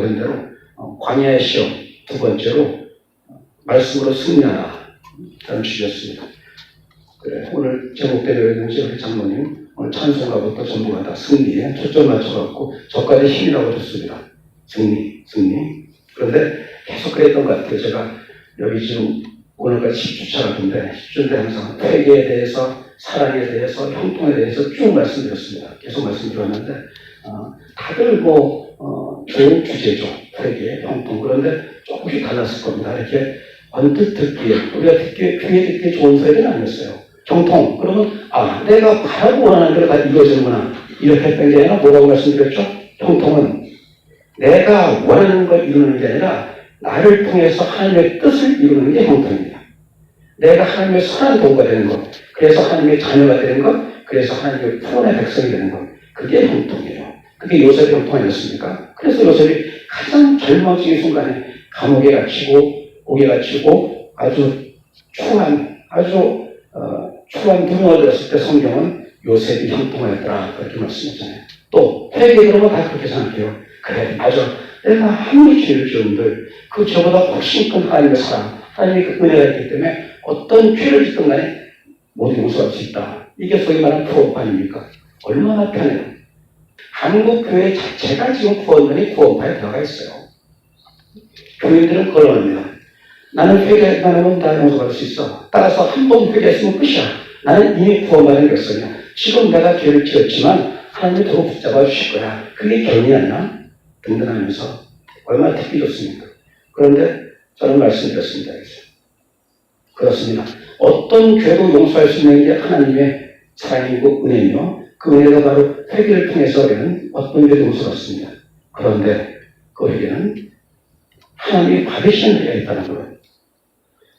보던 대로 광야의 시험, 두 번째로 말씀으로 승리하라 라는 주제였습니다. 그래, 오늘 제목대로 했는지 우리 장로님 오늘 찬송가부터 전부가 다 승리에 초점 맞춰갖고 저까지 힘이라고 줬습니다. 승리. 그런데 계속 그랬던 것 같아요. 제가 여기 지금 오늘까지 10주차 같은데 10주인데 항상 회개에 대해서 사랑에 대해서 형통에 대해서 쭉 말씀드렸습니다. 계속 말씀드렸는데 다들 좋은 주제죠. 회개, 형통. 그런데 조금씩 달랐을 겁니다. 이렇게 언뜻 듣기에 우리가 귀에 듣기에 좋은 소리는 아니었어요. 형통. 그러면 내가 바라고 원하는 대로 다 이루어지는구나. 이렇게 했던 게 아니라 뭐라고 말씀드렸죠? 형통은 내가 원하는 걸 이루는 게 아니라 나를 통해서 하나님의 뜻을 이루는 게 형통입니다. 내가 하나님의 선한 도구가 되는 것, 그래서 하나님의 자녀가 되는 것, 그래서 하나님의 구원의 백성이 되는 것, 그게 형통이에요. 그게 요셉의 형통 아니었습니까? 그래서 요셉이 가장 절망적인 순간에 감옥에 갇히고 옥에 갇히고 아주 추한 두명을 들었을 때 성경은 요셉이 형통하였더라 그렇게 말씀했잖아요. 또 회개 그러면 다 그렇게 생각해요. 그래, 맞아. 내가 아무리 죄를 지은들 그 죄보다 훨씬 큰 하나님의 사랑, 하나님의 그 은혜가 있기 때문에 어떤 죄를 짓든 간에 모두 용서할 수 있다. 이게 소위 말하는 구원파 아닙니까? 얼마나 편해요. 한국 교회 자체가 지금 구원파에 들어가 있어요. 교인들은 그걸 원합니다. 나는 회개하면 다 용서받을 수 있어. 따라서 한 번 회개했으면 끝이야. 나는 이미 구원받은 결성이야. 지금 내가 죄를 지었지만 하나님이 더 붙잡아 주실 거야. 그게 견이 아니야? 든든하면서 얼마나 듣기 좋습니까? 그런데 저는 말씀드렸습니다. 그렇습니다. 어떤 죄도 용서할 수 있는 게 하나님의 사랑이고 은혜며 그 은혜가 바로 회개를 통해서 되는 어떤 죄도 용서받습니다. 그런데 그 회개는 하나님이 받으시는 회개가 있다는 거예요.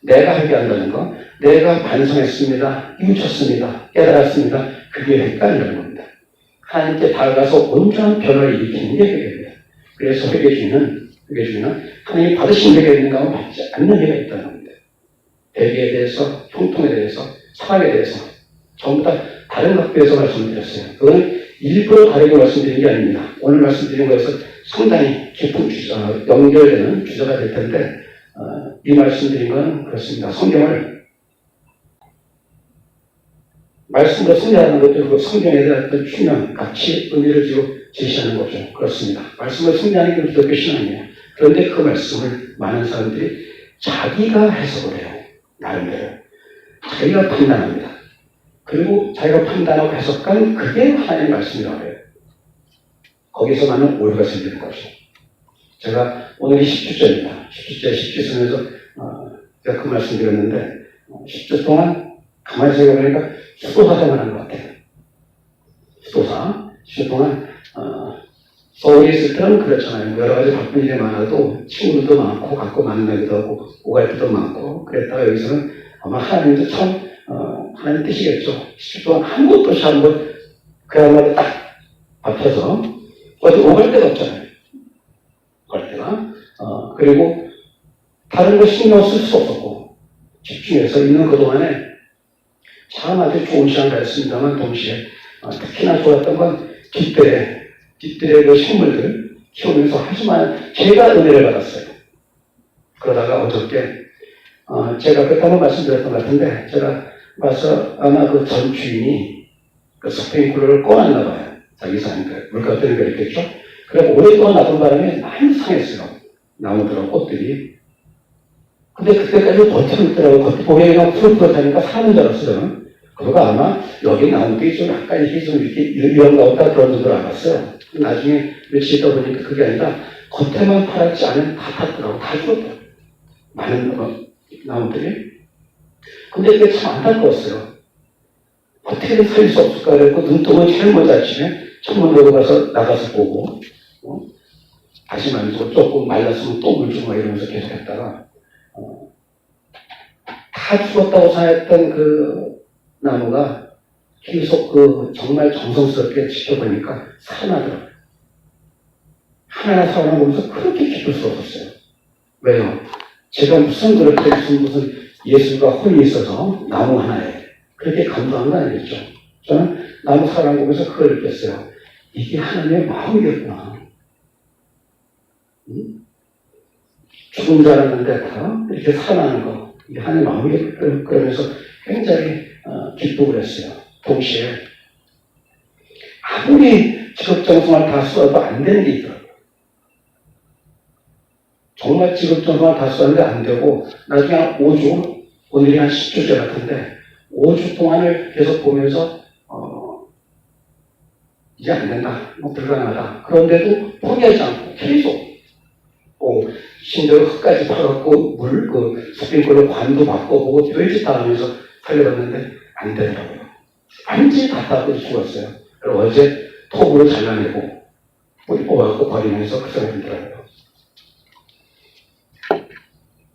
내가 회개한다는 거, 내가 반성했습니다, 뉘우쳤습니다, 깨달았습니다. 그게 회개가 아니라는 겁니다. 하나님께 다가가서 온전한 변화를 일으키는 게 회개입니다. 그래서 회개 중에는 하나님이 받으신 회개가 있는가 하면 받지 않는 회개가 있다는 겁니다. 회개에 대해서, 형통에 대해서, 사랑에 대해서 전부 다 다른 각도에서 말씀드렸어요. 그건 일부러 다르게 말씀드린 게 아닙니다. 오늘 말씀드린 것에서 상당히 깊은 연결되는 주제가 될 텐데 이 말씀드린 건 그렇습니다. 성경을 말씀으로 승리하는 것도 성경에 대한 어떤 중요한 가치, 의미를 제시하는 거죠. 그렇습니다. 말씀을 승리하는 게 기독교 신앙이에요. 그런데 그 말씀을 많은 사람들이 자기가 해석을 해요. 나름대로. 자기가 판단합니다. 그리고 자기가 판단하고 해석한 그게 하나님의 말씀이라고 해요. 거기서 많은 오해가 생기는 거죠. 제가 오늘이 10주째입니다. 10주째 성에서 제가 그 말씀 드렸는데 10주 동안 가만히 생각해보니까 수도사생활 한 것 같아요. 수도사. 10주 동안 서울에 있을 때는 그렇잖아요. 여러 가지 바쁜 일이 많아도 친구들도 많고 갖고 만나기도 하고 오갈 때도 많고 그랬다가 여기서는 아마 하나님도 참 하나님 뜻이겠죠. 10주 동안 한 곳도 없이 한 번 그야말로 딱 박혀서 어디 오갈 데가 없잖아요. 오갈 데가. 그리고 다른 거 신경 쓸 수 없었고 집중해서 있는 그동안에 참 아주 좋은 시간 가졌습니다만 동시에 특히나 좋았던 건 뒷뜰에 그 식물들 키우면서 하지만 제가 은혜를 받았어요. 그러다가 어저께 제가 그때 한번 말씀드렸던 것 같은데 제가 와서 아마 그 전 주인이 그 스프링 쿨러를 꺼놨나 봐요. 자기 사니까 물가 때문에 그랬겠죠. 그래서 오랫동안 놔둔 바람에 많이 상했어요. 나무들하고 꽃들이. 근데 그때까지 버티고 있더라고요. 겉에 보기에 그냥 푸릇푸릇하니까 사는 줄 알았어요. 그리고 아마 여기 나무들이 좀 약간 이런가 보다 그런 정도로 알았어요. 나중에 며칠 있다 보니까 그게 아니라 겉에만 파랗지 않은 다 탔더라고. 다 죽었대요. 많은 나무들이. 근데 그게 참 안타까웠어요. 어떻게든 살릴 수 없을까 그랬고 눈동은 제일 먼저 아침에 창문 열고 가서 나가서 보고 다시 만지고 조금 말랐으면 또 물 주고 이러면서 계속 했다가 다 죽었다고 생각했던 그 나무가 계속 정말 정성스럽게 지켜보니까 살아나더라고요. 하나하나 살아나보면서 그렇게 기쁠 수 없었어요. 왜요? 제가 그렇게 무슨 예술과 혼이 있어서 나무 하나에 그렇게 감동한 건 아니겠죠. 저는 나무 살아나보면서 그걸 느꼈어요. 이게 하나님의 마음이었구나. 죽은 줄 알았는데 다 이렇게 살아나는 거, 이게 하나님 마음이 그러면서 굉장히 기쁘고 그랬어요. 동시에 아무리 직업정성을 다 써도 안 되는 게 있더라고요. 정말 직업정성을 다 썼는데 안 되고 나중에 한 5주, 오늘이 한 10주째 같은데 5주 동안을 계속 보면서 이제 안 된다, 불가능하다. 그런데도 포기하지 않고 계속 신대로 흙까지 파갖고 스프링클러 관도 바꿔보고 별짓 다 하면서 살려봤는데 안 되더라고요. 완전히 답답하고 죽었어요. 그리고 어제 톱으로 잘라내고 뿌리 뽑아갖고 버리면서 그 생각이 들더라고요.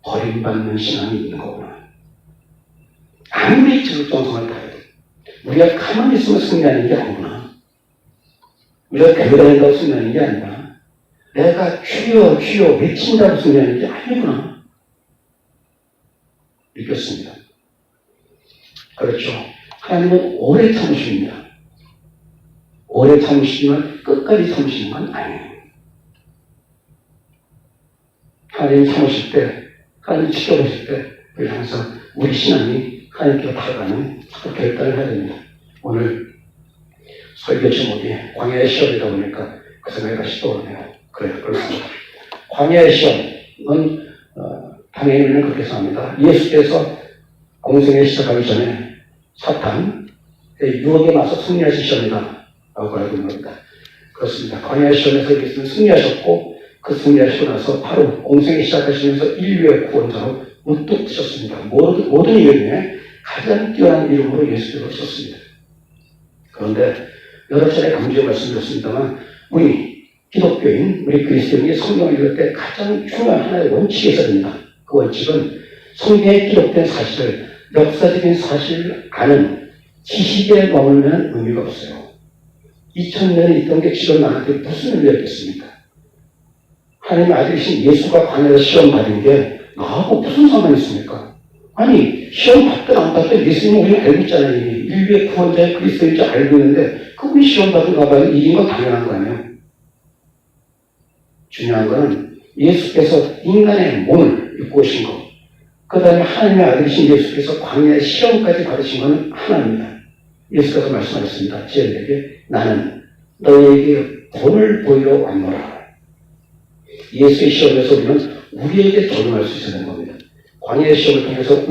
버림받는 신앙이 있는 거구나. 아무리 지극정성을 다해도 우리가 가만히 있으면 승리하는 게 아니구나. 우리가 대단하다고 승리하는 게 아니라 내가 주여 주여 외친다고 승리하는 게 아니구나 느꼈습니다. 그렇죠. 하나님은 오래 참으십니다. 오래 참으시지만 끝까지 참으시는 건 아니에요. 하나님 참으실 때, 하나님 지켜보실 때 우리 항상 우리 신앙이 하나님께 다가가는 결단을 해야 됩니다. 오늘 설교 제목이 광야의 시험이다 보니까 그 생각이 다시 떠오르네요. 그래요, 그렇습니다. 광야의 시험은 당연히 우리는 그렇게 생각합니다. 예수께서 공생에 시작하기 전에 사탄의 유혹에 맞서 승리하신 시험이다 라고 알고 있는 겁니다. 그렇습니다. 광야의 시험에서 예수는 승리하셨고 그 승리하시고 나서 바로 공생에 시작하시면서 인류의 구원자로 문득 뜨셨습니다. 모든 이름 중에 가장 뛰어난 이름으로 예수를 썼습니다. 그런데 여러 차례 강조해 말씀드렸습니다만 우리 기독교인, 우리 그리스도인이 성경을 읽을 때 가장 중요한 하나의 원칙이 있어야 됩니다. 그 원칙은 성경에 기록된 사실을, 역사적인 사실을 아는 지식에 머물면 의미가 없어요. 2000년에 있던 게 지금 나한테 무슨 의미가 있겠습니까? 하나님의 아들이신 예수가 광야에서 시험 받은 게 나하고 무슨 상관이 있습니까? 아니, 시험 받든 안 받든 예수님은 우리는 알고 있잖아요. 인류의 구원자의 그리스도인 줄 알고 있는데 그분이 시험 받은가 봐요. 이긴 건 당연한 거 아니에요? 중요한 거는 예수께서 인간의 몸을 입고 오신 거, 그 다음에 하나님의 아들이신 예수께서 광야의 시험까지 받으신 것은 하나입니다. 예수께서 말씀하셨습니다. 제자들에게 나는 너희에게 본을 보이러 왔노라. 예수의 시험에서 우리는 우리에게 적용할 수 있어야 되는 겁니다. 광야의 시험을 통해서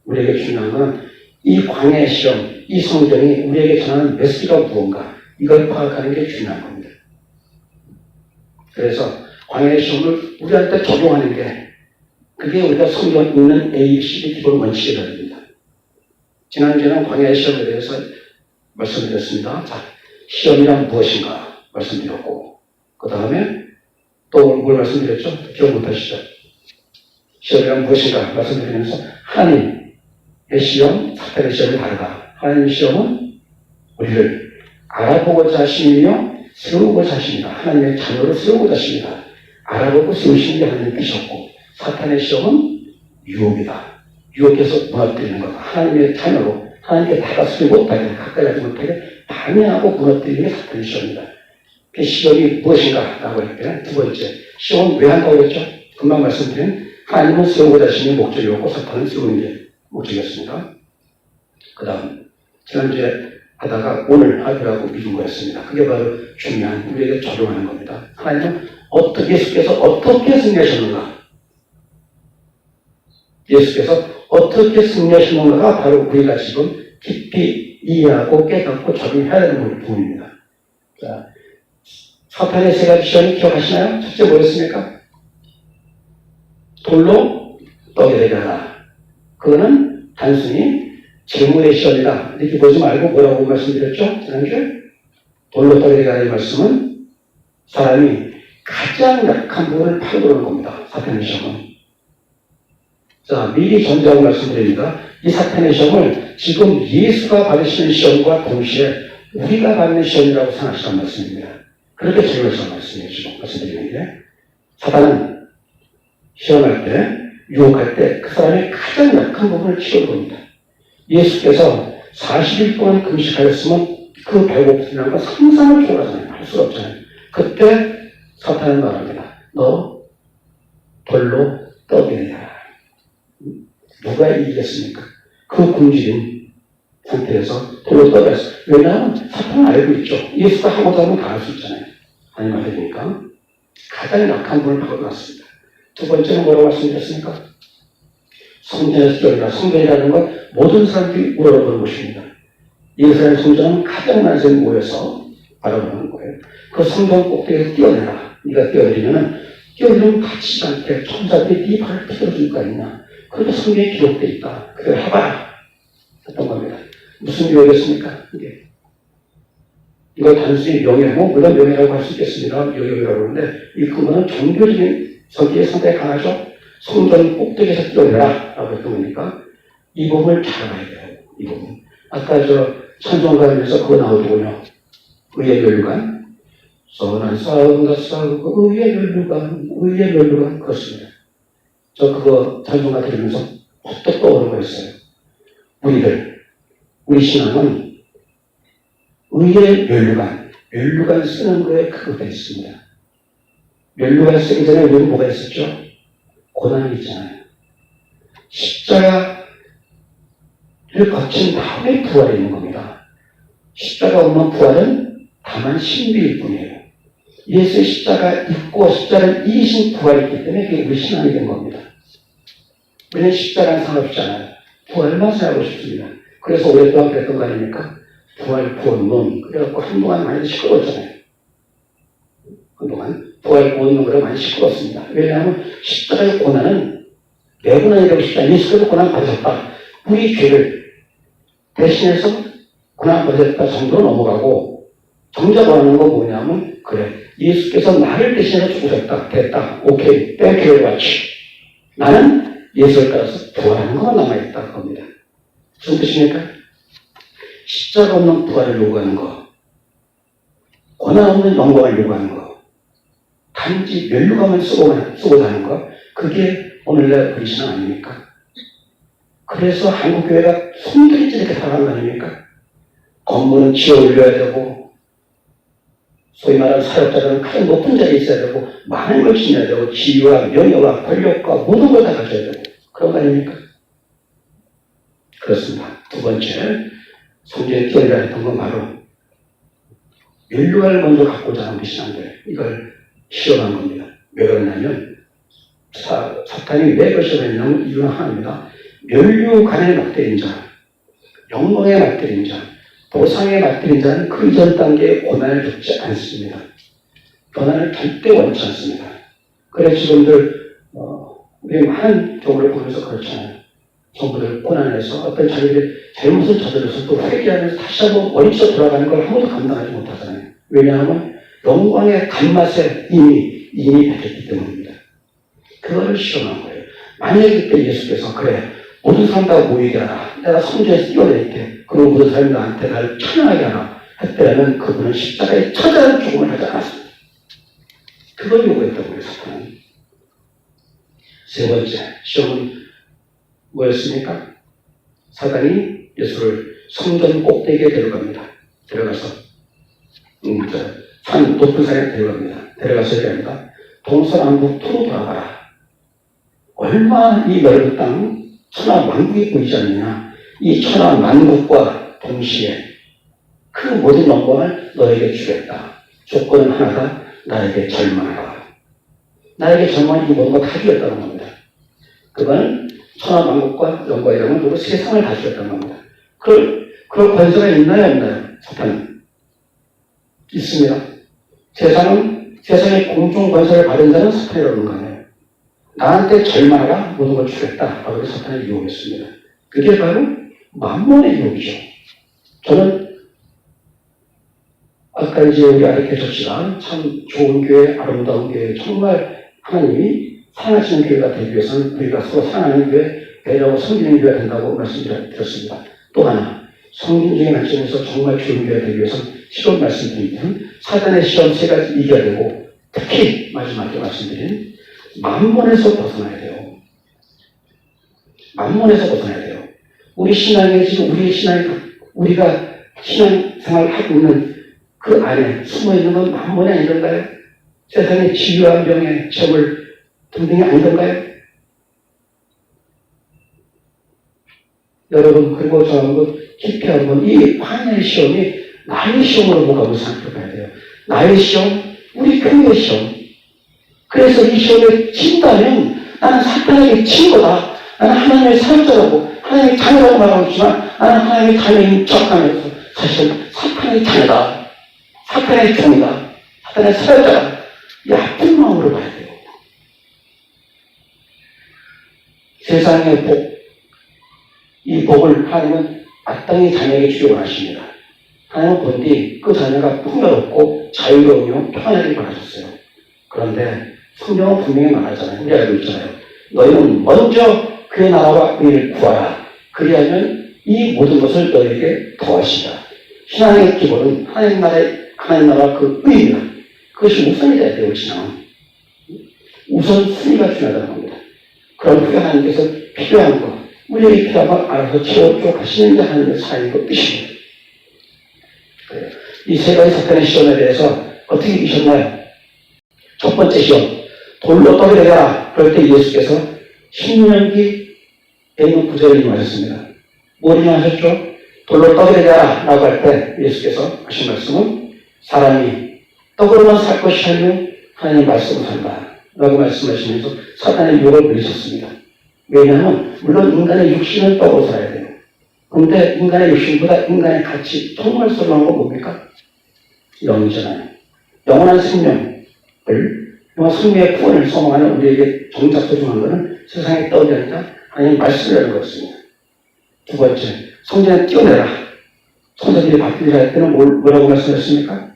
우리에게 중요한 건 이 광야의 시험, 이 성경이 우리에게 전하는 메시지가 무언가, 이걸 파악하는 게 중요한 겁니다. 그래서 광야의 시험을 우리한테 적용하는 게, 그게 우리가 성경 읽는 ABCD 기본 원칙이 됩니다. 지난주에는 광야의 시험에 대해서 말씀드렸습니다. 자, 시험이란 무엇인가 말씀드렸고, 그 다음에 또 뭘 말씀드렸죠? 기억 못하시죠? 시험이란 무엇인가 말씀드리면서 하나님의 시험, 사탄의 시험이 다르다. 하나님의 시험은 우리를 알아보고자 하심이며 세우고자 하십니다. 하나님의 자녀를 세우고자 하십니다. 알아보고 세우시는 게 하나님의 뜻이었고, 사탄의 시험은 유혹이다. 유혹해서 무너뜨리는 것. 하나님의 자녀로 하나님께 다가서지 못하게, 가까이 하지 못하게 방해하고 무너뜨리는 게 사탄의 시험이다. 그 시험이 무엇인가? 라고 할 때 두 번째, 시험은 왜 한다고 그랬죠? 금방 말씀드린 하나님은 세우고자 하시는 목적이었고 사탄은 세우는 게 목적이었습니다. 그 다음 지난주에 하다가 오늘 하기라고 믿은 거였습니다. 그게 바로 중요한 우리에게 적용하는 겁니다. 하나님은 예수께서 어떻게 승리하셨는가? 예수께서 어떻게 승리하셨는가가 바로 우리가 지금 깊이 이해하고 깨닫고 적용해야 되는 부분입니다. 자, 사탄의 세 가지 시험이 기억하시나요? 첫째 뭐였습니까? 돌로 떡이 되게 하라. 그거는 단순히 재물의 시험이다. 이렇게 보지 말고 뭐라고 말씀드렸죠? 지난주에? 돌로 떡이 되게 하라의 말씀은 사람이 가장 약한 부분을 파고드는 겁니다. 사탄의 시험은. 자, 미리 전제하고 말씀드립니다. 이 사탄의 시험을 지금 예수가 받으시는 시험과 동시에 우리가 받는 시험이라고 생각하시는 말씀입니다. 그렇게 적용해서 말씀이에요. 지금 말씀드리는 게. 사탄은 시험할 때, 유혹할 때 그 사람의 가장 약한 부분을 치료할 겁니다. 예수께서 40일 동안 금식하였으면 그 배고픔이라는 건 상상을 초월하잖아요. 할 수가 없잖아요. 그때 사탄은 말합니다. 너 돌로 떠내라. 누가 이기겠습니까? 그 굶주린 상태에서 돌로 떠내서. 왜냐하면 사탄은 알고 있죠. 예수가 하고자 하면 다 할 수 있잖아요. 아니 말입니까? 가장 약한 분을 바꿔놨습니다. 두 번째는 뭐라고 말씀드렸습니까? 성전에서 뛰어내라. 성전이라는 건 모든 사람들이 우러러보는 곳입니다. 예루살렘 성전은 가장 많은 사람이 모여서 바라보는 거예요. 그 성전 꼭대기에서 뛰어내라. 네가 뛰어내리면은 뛰어내리면 다치지 않게 천사들이 네 발을 펴줄 거 있나. 그렇게 성경에 기록되어 있다. 그걸 해봐라. 했던 겁니다. 무슨 교회겠습니까? 이게. 이걸 단순히 명예고, 물론 명예라고 할 수 있겠습니다. 명예라고 하는데, 이 그거는 종교적인 성격이 상당히 강하죠. 성전 꼭대기에서 뛰어내라. 라고 했던 거니까, 이 부분을 잘 알아야 돼요. 이 부분. 아까 찬송가에서 그거 나오더군요. 의의 멸류관. 선한 싸움과 싸우고, 의의 멸류관, 의의 멸류관. 그렇습니다. 저 그거 찬송가 들으면서 헛떡 떠오른 거였어요. 우리 신앙은 의의 멸류관 쓰는 거에 그거가 있습니다. 멸류관 쓰기 전에 우리는 뭐가 있었죠? 고난이 있잖아요. 십자가를 거친 다음에 부활이 있는 겁니다. 십자가 없는 부활은 다만 신비일 뿐이에요. 예수의 십자가 있고 십자가를 이기신 부활이 있기 때문에 그게 우리 신앙이 된 겁니다. 우리는 십자가는 상관없지 않아요. 부활만 생각하고 싶습니다. 그래서 오랫동안 그랬던 거 아닙니까? 부활 구원론. 그래갖고 한동안 많이 시끄러웠잖아요. 한동안 부활 구원론으로 많이 시끄러웠습니다. 왜냐하면 십자가의 고난은 내 고난이라고 싶다. 예수께서 고난 받으셨다. 우리 죄를 대신해서 고난 받으셨다 정도로 넘어가고, 정작 원하는 건 뭐냐면, 그래, 예수께서 나를 대신해서 죽으셨다. 됐다. 오케이. 땡큐 very much. 나는 예수를 따라서 부활하는 것만 남아있다. 겁니다. 무슨 뜻입니까? 십자가 없는 부활을 요구하는 거, 고난 없는 영광을 요구하는 거, 단지 멸류관을 쓰고 사는 거, 그게 오늘날 우리 신앙 아닙니까? 그래서 한국교회가 손들이지 이렇게 살아가는 거 아닙니까? 건물은 지어 올려야 되고, 소위 말하는 사역자들은 가장 높은 자리에 있어야 되고, 많은 걸 지녀야 되고, 지위와 명예와 권력과 모든 걸 다 가져야 되고, 그런 거 아닙니까? 그렇습니다. 두 번째, 성경에 뛰어내라 했던 건 바로 멸류관을 먼저 갖고자 하는 신앙들, 이걸 시험한 겁니다. 왜 그러냐면 사탄이 왜 그걸 시험했냐면 이유는 하나입니다. 멸류관에 맞들인 자, 영광에 맞들인 자, 보상에 맞들인 자는 그 이전 단계에 고난을 겪지 않습니다. 고난을 절대 원치 않습니다. 그래 지금들 우리 많은 경우를 보면서 그렇잖아요. 성도들 고난에서 어떤 자기들이 잘못을 저질러서 또 회개하면서 다시 한번 원리로 돌아가는 걸 아무도 감당하지 못하잖아요. 왜냐하면 영광의 단맛에 이미 배겼기 때문입니다. 그거를 시험한 거예요. 만약에 그때 예수께서 그래 모든 사람 다 모이게 하라. 내가 성전에서 뛰어낼게. 그리고 모든 사람이 나한테 나를 찬양하게 하라. 했더라면 그분은 십자가에 처절한 죽음을 하지 않았습니다. 그걸 요구했다고 해서 사탄은. 세 번째 시험은 뭐였습니까? 사단이 예수를 성전 꼭대기에 데려갑니다. 데려가서 산 높은 산에 데려갑니다. 데려가서 얘기합니다. 동서남북으로 돌아가라. 얼마나 이 넓은 땅 천하만국이 보이지 않느냐. 이 천하만국과 동시에 그 모든 영광을 너에게 주겠다. 조건은 하나다. 나에게 절망하라. 나에게 절망이 모든 거 다 주겠다는 겁니다. 그거는 천하만국과 영광이라면 그리고 세상을 다 주겠다는 겁니다. 그럴 권세가 있나요? 없나요? 사탄은 있습니다. 세상의 공중 권세를 받은 자는 사탄이라는 거 아니에요. 나한테 절망하라. 모든 걸 주겠다. 라고 사탄을 유혹했습니다. 그게 바로 만몬의 유혹이죠. 저는 아까 이제 우리 아르케처치가 참 좋은 교회, 아름다운 교회, 정말 하나님이 사랑하시는 교회가 되기 위해서는 우리가 서로 사랑하는 교회, 배려하고 섬기는 교회가 된다고 말씀드렸습니다. 또 하나, 성경적인 관점에서 정말 좋은 교회가 되기 위해서는 시험 말씀드리면 사단의 시험 세 가지 이겨야 되고, 특히 마지막에 말씀드린 만몬에서 벗어나야 돼요. 만몬에서 벗어나야 돼요. 우리 신앙에 지금 우리가 신앙생활을 하고 있는 그 안에 숨어있는 건 만몬이 아니던가요? 세상의 치유와 명예, 재물 등등이 아니던가요? 여러분, 그리고 저 한번 깊이 한번 이 환의 시험이 나의 시험으로 보고 한번 생각해봐야 돼요. 나의 시험, 우리 교회의 시험. 그래서 이 시험에 진다면 나는 사탄에게 친 거다. 나는 하나님의 사역자라고, 하나님의 자녀라고 말하고 있지만 나는 하나님의 자녀인 척하면서 사실 사탄의 자녀다. 사탄의 종이다. 사탄의 사역자다. 이 나쁜 마음으로 봐야 돼요. 세상의 복, 이 복을 하나님은 마땅히 자녀에게 주기 원하십니다. 하나님은 본디 그 자녀가 풍요롭고 자유로우며 평안하길 바라셨어요. 그런데 성경은 분명히 말하잖아요. 우리 알고 있잖아요. 너희는 먼저 그의 나라와 의를 구하라. 그리하면 이 모든 것을 너희에게 더하시라. 신앙의 기본은 하나님 나라 그 의입니다. 그것이 우선이 돼야 돼요. 신앙은. 우선순위가 중요하다는 겁니다. 그런 후에 하나님께서 필요한 것, 우리에게 필요한 걸 알아서 채워줘 가시는 게 하나님의 사역의 뜻입니다. 이 세 가지 사탄의 시험에 대해서 어떻게 이기셨나요? 첫 번째 시험, 돌로 떡이 되라. 그럴 때 예수께서 신명기에 있는 구절을 인용하셨습니다. 뭘 인용하셨죠? 돌로 떡이 되라 라고 할 때 예수께서 하신 말씀은 사람이 떡으로만 살 것이 아니면 하나님의 말씀으로 산다 라고 말씀하시면서 사탄의 유혹을 물리셨습니다. 왜냐하면 물론 인간의 육신은 떡으로 살아야 돼요. 그런데 인간의 육신보다 인간의 가치, 정말 소중한 건 뭡니까? 영이잖아요. 영원한 생명을, 영원한 생명의 구원을 소망하는 우리에게 정작 소중한 것은 세상의 떡이 아니라 하나님의 말씀이라는 것입니다. 두 번째, 성전에 뛰어내라. 성전들이 바뀌리라 할 때는 뭐라고 말씀하셨습니까?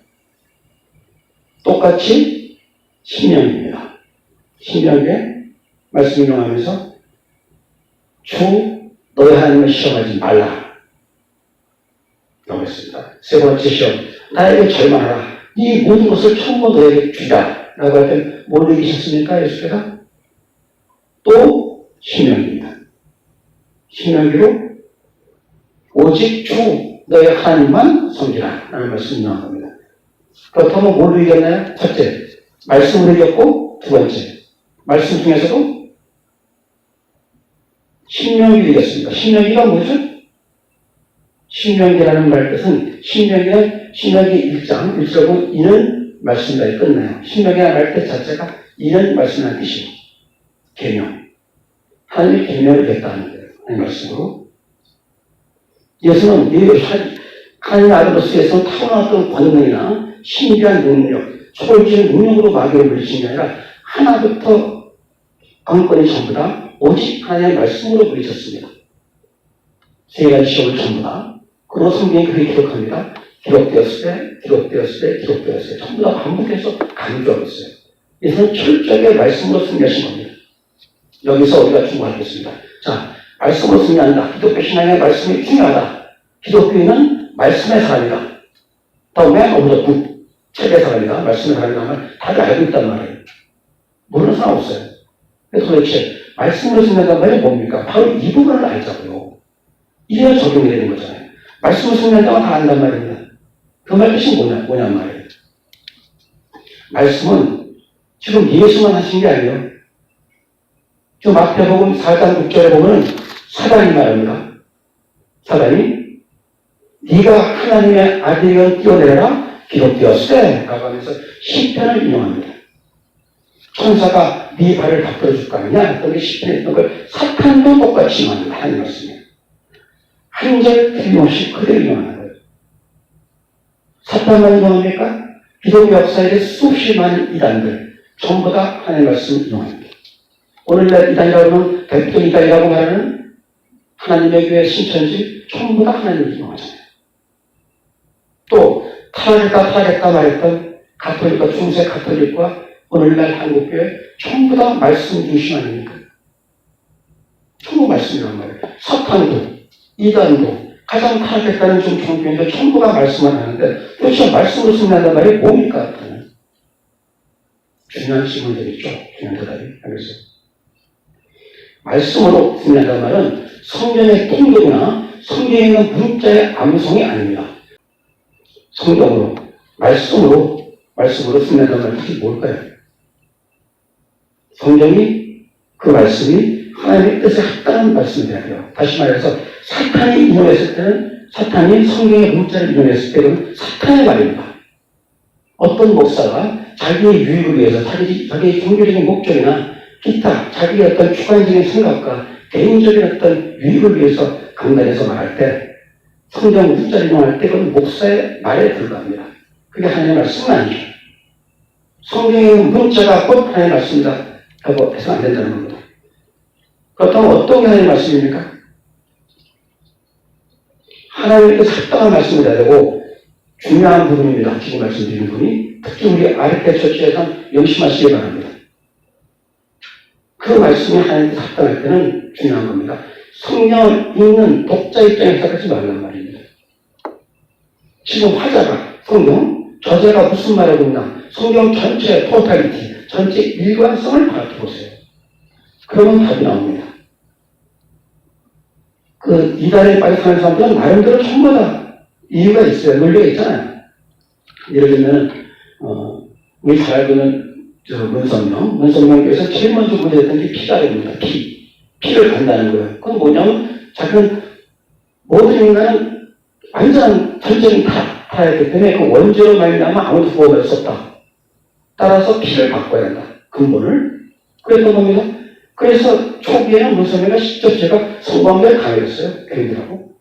똑같이 신명입니다. 신명에 말씀 인용하면서 주 너희 하나님을 시험하지 말라 라고 했습니다. 세 번째 시험, 나에게 절망하라. 이 모든 것을 전부 너에게 주라 라고 할 때 뭘 얘기하셨습니까? 예수께서 또 신명입니다. 신명기로 오직 주 너희 하나님만 섬기라 라는 말씀이 나온 겁니다. 그렇다면 뭘 이겼나요? 첫째, 말씀을 이겼고, 두 번째, 말씀 중에서도 신명기를 이겼습니다. 신명기가 뭐죠? 신명기라는 말 뜻은 신명기 1장 1절은 이는 말씀이라고 끝나요. 신명기라는 말 뜻 자체가 이는 말씀이라는 뜻이에요. 계명. 하나님의 계명을 이겼다는 거예요. 하나님 말씀으로. 예수는 하나님의 아들로서에서 타고났던 권능이나 신비한 능력, 초월적인 능력으로 마귀를 물리신 게 아니라 하나부터 관건이 전부 다 오직 하나님의 말씀으로 물리쳤습니다. 세 가지 시험을 전부 다. 그리고 성경이 그렇게 기록합니다. 기록되었을 때 전부 다 반복해서 강조하고 있어요. 예수는 철저하게 말씀으로 승리하신 겁니다. 여기서 우리가 주목하겠습니다. 자, 말씀으로 승리한다. 기독교 신앙의 말씀이 중요하다. 기독교인은 말씀의 사람이다. 다음에 어느덧 책의 사람이다. 말씀의 사람이다 하면 다들 알고 있단 말이에요. 모르는 사람 없어요. 도대체 말씀으로 승리한다는 말이 뭡니까? 바로 이 부분을 알자고요. 이래야 적용이 되는 거잖아요. 말씀으로 승리한다고 다 안단 말입니다. 그 말 뜻이 뭐냔 말이에요. 말씀은 지금 예수만 하신 게 아니에요. 지금 마태복음 4장 6절에 보면 사단이 말합니다. 사단이 네가 하나님의 아들이여 뛰어내려라 기록되었으되 라고 하면서 시편을 인용합니다. 천사가 네 발을 닦아 줄 거 아니냐 했던 게 시편에 있던 걸 사탄도 똑같이 인용합니다. 하나님 말씀이에요. 한 절 틀림없이 그대로 인용하는 거예요. 사탄만 인용합니까? 기독교 역사에 수없이 많은 이단들 전부 다 하나님 말씀을 인용합니다. 오늘날 이단이라고 하면 대표 이단이라고 말하는 하나님의 교회 신천지 전부 다 하나님을 인용하잖아요. 또 타락했다 말했던 가톨릭과 중세 가톨릭과 오늘날 한국교회 전부 다 말씀 중심 아닙니까? 전부 말씀이란 말이에요. 사탄도 이단도 가장 타락했다는 종교인들 전부가 말씀을 하는데 도대체 말씀으로 승리한단 말이 뭡니까? 중요한 질문들이죠. 중요한 대답이. 알겠어요? 말씀으로 승리한단 말은 성경의 통독이나 성경에 있는 문자의 암송이 아닙니다. 성경으로, 말씀으로 말씀으로 승리한다는 말이 뭘까요? 성경이 그 말씀이 하나님의 뜻에 합당한 말씀이 돼야 돼요. 다시 말해서 사탄이 인용했을 때는 사탄이 성경의 문자를 인용했을 때는 사탄의 말입니다. 어떤 목사가 자기의 유익을 위해서 자기의 종교적인 목적이나 기타 자기의 어떤 주관적인 생각과 개인적인 어떤 유익을 위해서 강단에서 말할 때 성경 문자를 인용할 때 그건 목사의 말에 불과합니다. 그게 하나님의 말씀은 아니죠. 성경의 문자가 곧 하나님의 말씀이다 하고 해서 안 된다는 겁니다. 그렇다면 어떤 게 하나님의 말씀입니까? 하나님의 합당한 말씀이 돼야 되고 중요한 부분입니다. 지금 말씀드리는 분이 특히 우리 아르케 처치에서 명심하시기 바랍니다. 그 말씀이 하나님께 합당할 때는 중요한 겁니다. 성경을 읽는 독자 입장에서 하지 말란 말입니다. 지금 화자가 성경 저자가 무슨 말을 듣나 성경 전체의 토탈리티 전체 일관성을 파악해보세요. 그러면 답이 나옵니다. 그 이단에 빠져 사는 사람들은 나름대로 전부 다 이유가 있어요. 논리가 있잖아요. 예를 들면 우리 잘 알고는 문선명께서 제일 먼저 문제됐던 게 피가 됩니다. 피를 간다는 거예요. 그건 뭐냐면 자기는 모든 인간은 완전한 전적인 타였기 때문에 그 원죄로 말미암아 아무도 구원할 수 없다. 따라서 피를 바꿔야 한다. 근본을. 그랬던 겁니다. 그래서 초기에는 문선명가 직접 제가 성공하기를 강요했어요. 교인들하고.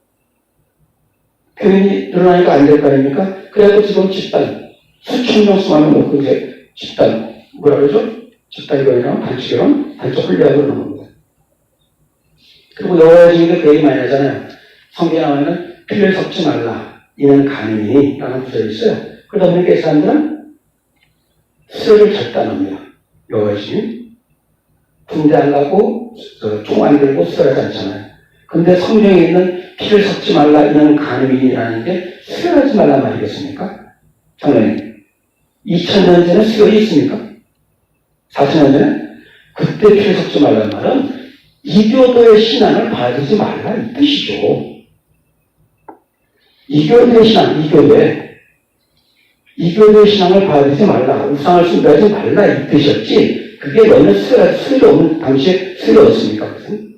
교인이 늘어나니까 안 될 거 아닙니까? 그래서 지금 집단, 수천 명 수만을 놓고 이제 집단, 뭐라 그러죠? 집단결혼이랑 단체결혼, 단체 혼례하고 그러는 겁니다. 그리고 여호와의 증인도 그 얘기 많이 하잖아요. 성경에 나오면 피를 섞지 말라. 이는 간음이니 라는 구절이 있어요. 그러다 보니까 이 사람들은 수혈을 절단합니다. 여호와의 증인. 군대하려고 총 안 들고 수혈하지 않잖아요. 근데 성경에 있는 피를 섞지 말라 이는 간음이라는 게 수혈하지 말란 말이겠습니까? 장로님, 2000년 전에 수혈이 있습니까? 4000년 전에? 그때 피를 섞지 말란 말은 이교도의 신앙을 받지 말라 이 뜻이죠. 이교도의 신앙, 이교도의 신앙을 받지 말라, 우상을 숭배하지 말라 이 뜻이었지. 그게 원래 수혈이 없는 당시에 수혈이 없습니까? 무슨?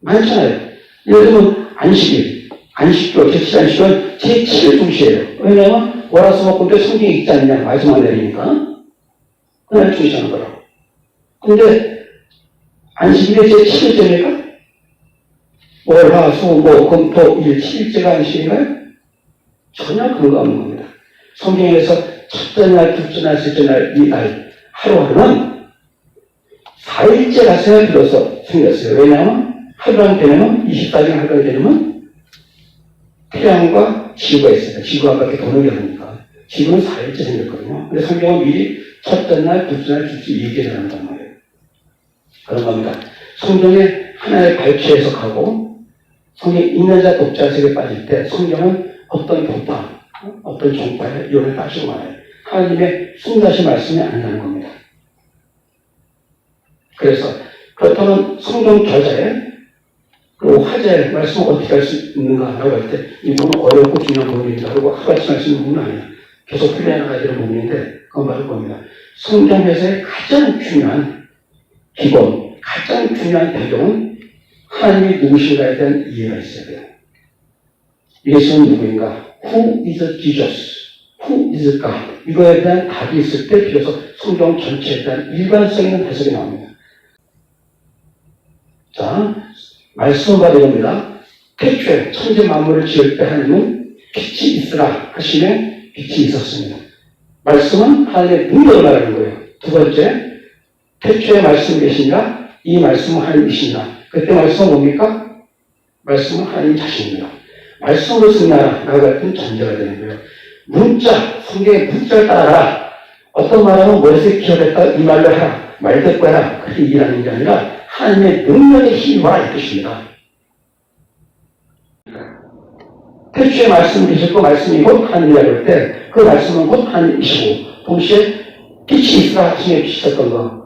많잖아요. 예를 들면 안식교, 제7안식교는 제7을 중시해요. 왜냐하면 월화수목금토 성경에 있지 않냐 말씀만 내리니까 그날 중시하는 거라고. 근데 안식일의 제7일째입니까? 월화수목금토 7일째가 안식인가요? 전혀 근거 없는 겁니다. 성경에서 첫째 날, 둘째 날, 셋째 날, 이 날 하루하루는 4일째 가서야 비로소 생겼어요. 왜냐하면 하루랑 되면 24시간 하루가 되면 태양과 지구가 있어요. 지구가 밖에 도는 게 아니니까. 지구는 4일째 생겼거든요. 근데 성경은 미리 첫째 날, 둘째 날, 둘째 얘기해 나간단 말이에요. 그런 겁니다. 성경에 하나의 발췌 해석하고 성경 읽는 자 독자 세계에 빠질 때 성경은 어떤 교파, 어떤 종파의 이론에 빠지고 말아요. 하나님의 순다시 말씀이 아니라는 겁니다. 그래서 그렇다면 성경 저자의 그 화제의 말씀을 어떻게 할 수 있는가라고 할 때 이 부분은 어렵고 중요한 부분입니다. 그리고 하루같이 할 수 있는 부분은 아니에요. 계속 풀려야 나가야 되는 부분인데 그건 바로 겁니다. 성경 해석의 가장 중요한 기본, 가장 중요한 배경은 하나님이 누구신가에 대한 이해가 있어야 돼요. 예수는 누구인가? Who is Jesus? Who is God? 이거에 대한 답이 있을 때 비로소 성경 전체에 대한 일관성 있는 해석이 나옵니다. 자, 말씀은 바로 이겁니다. 태초에 천지 만물을 지을 때 하나님은 빛이 있으라 하시며 빛이 있었습니다. 말씀은 하나님의 능력을 말하는 거예요. 두 번째, 태초에 말씀이 계시니라 이 말씀은 하나님이시니라. 그때 말씀은 뭡니까? 말씀은 하나님 자신입니다. 말씀으로 승리하라라고 할 때는 전제가 되는 거예요. 문자, 성경의 문자를 따라라. 어떤 말하면 머릿속에 기억했다 이 말로 해라. 말 듣고 해라. 그렇게 얘기하는 게 아니라 하나님의 능력의 힘이라 이 뜻입니다. 태초에 말씀이 계셨고 말씀이 곧 하나님이라고 할 때 그 말씀은 곧 하나님이시고 동시에 빛이 있으라 하시며 빛이 있었던 것.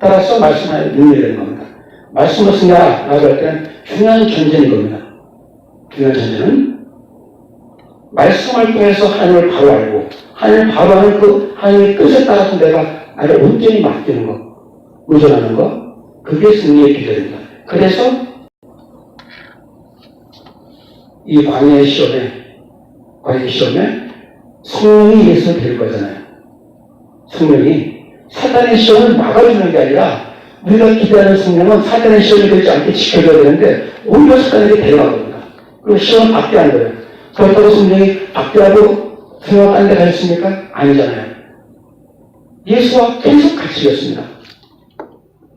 따라서 말씀하는 능력이 되는 겁니다. 말씀으로 승리하라고 할 때는 중요한 전제인 겁니다. 중요한 전제는 말씀을 통해서 하나님을 바로 알고 하나님을 바로 하는 그 하나님의 뜻에 따라서 내가 나를 온전히 맡기는 것, 의존하는 것, 그게 승리의 비결입니다. 그래서 이 광야의 시험에 성령이 예수를 데리고 가잖아요. 성령이 사단의 시험을 막아주는 게 아니라 우리가 기대하는 성령은 사단의 시험이 되지 않게 지켜줘야 되는데 오히려 사단에게 데려가거든요. 그리고 시험을 받게 한 거예요. 그렇다고 성령이 받게 하고 성령을 딴 데 가셨습니까? 아니잖아요. 예수와 계속 같이 있었습니다.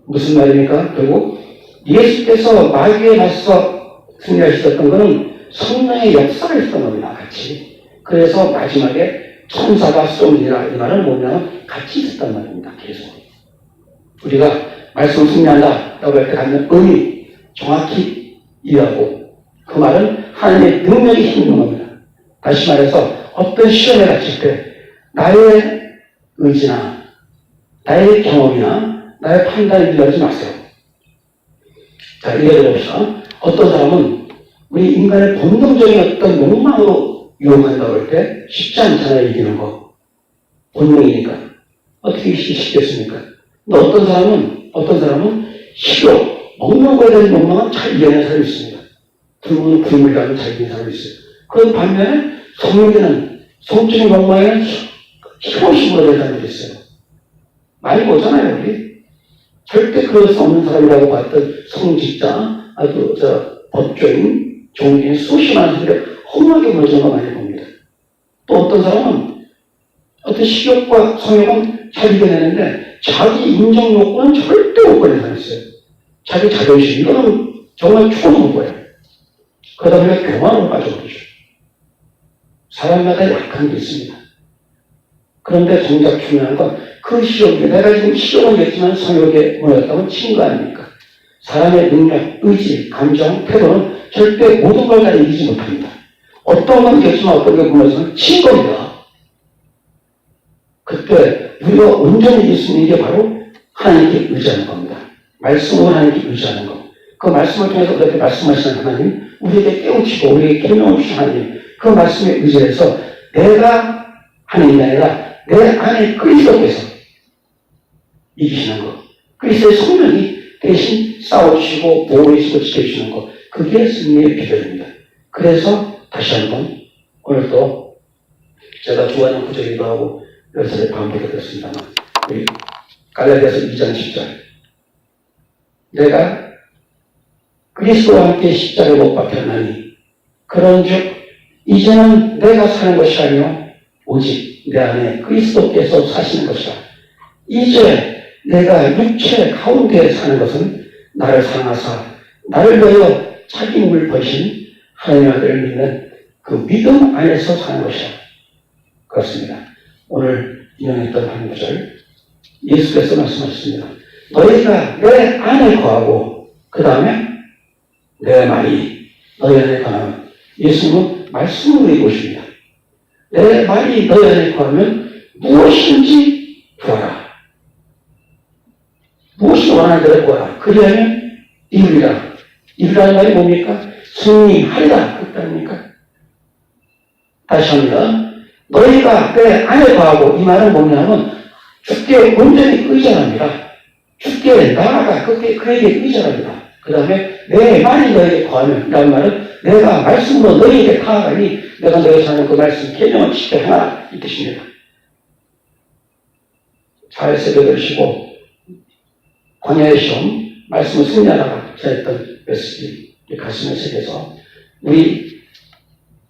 무슨 말입니까? 결국 예수께서 마귀에 맞서 승리하셨던 것은 성령의 역사가 있었던 겁니다. 같이. 그래서 마지막에 천사가 쏩니다. 이 말은 뭐냐면 같이 있었단 말입니다. 계속. 우리가 말씀을 승리한다라고 할 때 갖는 의미 정확히 이해하고 그 말은 하나님의 능력이 힘있는 겁니다. 다시 말해서 어떤 시험에 닥칠 때 나의 의지나 나의 경험이나 나의 판단을 믿지 마세요. 자, 예를 들어봅시다. 어떤 사람은 우리 인간의 본능적인 어떤 욕망으로 유혹한다고 할 때 쉽지 않잖아요. 이기는 거. 본능이니까. 어떻게 쉽겠습니까? 근데 어떤 사람은 식욕, 먹는 거에 대한 욕망은 잘 이겨내는 사람이 있습니다. 굶은 국물이라면 잘 이기는 사람이 있어요. 그런 반면에 성욕에는 성적인 욕망에는 힘없이 물어대는 사람들이 있어요. 많이 보잖아요, 우리. 절대 그럴 수 없는 사람이라고 봤던 성직자, 아주 법조인, 종교인 수십 많은 사람들이 험하게 무너지는 거 많이 봅니다. 또 어떤 사람은 어떤 식욕과 성욕은 잘 이겨내는데 자기 인정 욕구는 절대 못 걸리는 사람이 있어요. 자기 자존심, 이거는 정말 초보는 거예요. 그러다 보니까 교만으로 빠져버리죠. 사람마다 약한 게 있습니다. 그런데 정작 중요한 건 그 시험에 내가 지금 시험을 했지만 성욕에 무너졌다면 친 거 아닙니까? 사람의 능력, 의지, 감정, 태도는 절대 모든 걸 다 이기지 못합니다. 어떤 건 이겼지만 어떤 게 무너지면 친 겁니다. 그때 우리가 온전히 이길 수 있는 게 바로 하나님께 의지하는 겁니다. 말씀으로 하나님께 의지하는 것. 그 말씀을 통해서 우리에게 말씀하시는 하나님, 우리에게 깨우치고 우리에게 계명을 주신 하나님, 그 말씀에 의지해서 내가 하는 게 아니라 내 안에 그리스도께서 이기시는 것. 그리스도의 성령이 대신 싸워주시고 보호해주시고 지켜주시는 것. 그게 승리의 비결입니다. 그래서 다시 한번 오늘도 제가 좋아하는 구절이기도 하고 여기서 반복했습니다만 우리 갈라디아서 2장 10절 내가 그리스도와 함께 십자가에 못 박혔나니 그런즉 이제는 내가 사는 것이 아니요 오직 내 안에 그리스도께서 사시는 것이라. 이제 내가 육체 가운데 사는 것은 나를 사랑하사 나를 위하여 자기 몸을 버리신 하나님의 아들을 믿는 그 믿음 안에서 사는 것이라. 그렇습니다. 오늘 인용했던 한 구절 예수께서 말씀하셨습니다. 너희가 내 안에 거하고 그 다음에 내 말이 너희 안에 거하면 예수님은 말씀으로 이루십니다. 내 말이 너희 안에 거하면 무엇인지 구하라. 무엇이 원하는 대로 구하라. 그리하면 이루리라. 이루라는 말이 뭡니까? 승리하리라. 그렇게 아닙니까? 다시 합니다. 너희가 내 안에 거하고 이 말은 뭐냐면 주께 온전히 의존합니다. 주께 나아가 그에게 의존합니다. 그 다음에 내 말이 너에게 거하면 이라는 말은 내가 말씀으로 너희에게 다가가니 내가 너희에게 하는 그 말씀 계명을 지켜 하라 이 뜻입니다. 잘 새겨들으시고 광야의 시험 말씀을 승리하다가 제했던 메시지 가슴에 새겨서 우리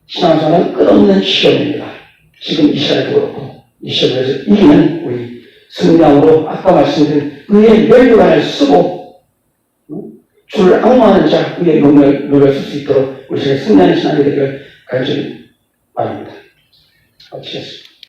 신앙생활은 끝없는 시험입니다. 지금 이 시간에도 그렇고 이 시험에서 이기는 우리 승리함으로 아까 말씀드린 의의 멸류관을 쓰고 주를 악마하는 자 의의 용을 쓸 수 있도록 우리 신앙의 승리하는 신앙이 되기를 간절히 바랍니다. 마치겠습니다.